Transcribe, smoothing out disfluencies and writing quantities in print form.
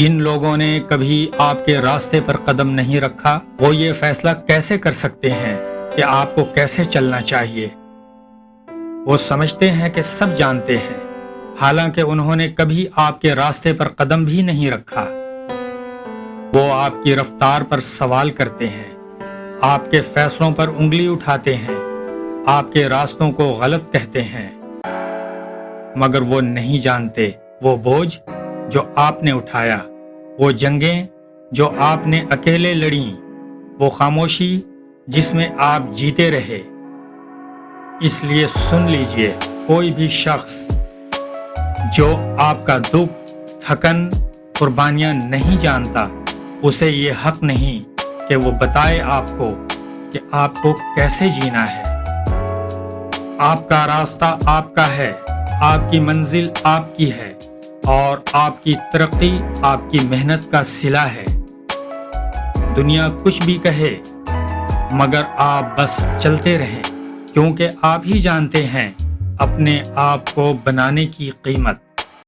جن لوگوں نے کبھی آپ کے راستے پر قدم نہیں رکھا وہ یہ فیصلہ کیسے کر سکتے ہیں کہ آپ کو کیسے چلنا چاہیے؟ وہ سمجھتے ہیں کہ سب جانتے ہیں، حالانکہ انہوں نے کبھی آپ کے راستے پر قدم بھی نہیں رکھا۔ وہ آپ کی رفتار پر سوال کرتے ہیں، آپ کے فیصلوں پر انگلی اٹھاتے ہیں، آپ کے راستوں کو غلط کہتے ہیں، مگر وہ نہیں جانتے وہ بوجھ جو آپ نے اٹھایا، وہ جنگیں جو آپ نے اکیلے لڑیں، وہ خاموشی جس میں آپ جیتے رہے۔ اس لیے سن لیجئے، کوئی بھی شخص جو آپ کا دکھ، تھکن، قربانیاں نہیں جانتا، اسے یہ حق نہیں کہ وہ بتائے آپ کو کہ آپ کو کیسے جینا ہے۔ آپ کا راستہ آپ کا ہے، آپ کی منزل آپ کی ہے، اور آپ کی ترقی آپ کی محنت کا صلہ ہے۔ دنیا کچھ بھی کہے، مگر آپ بس چلتے رہیں، کیونکہ آپ ہی جانتے ہیں اپنے آپ کو بنانے کی قیمت۔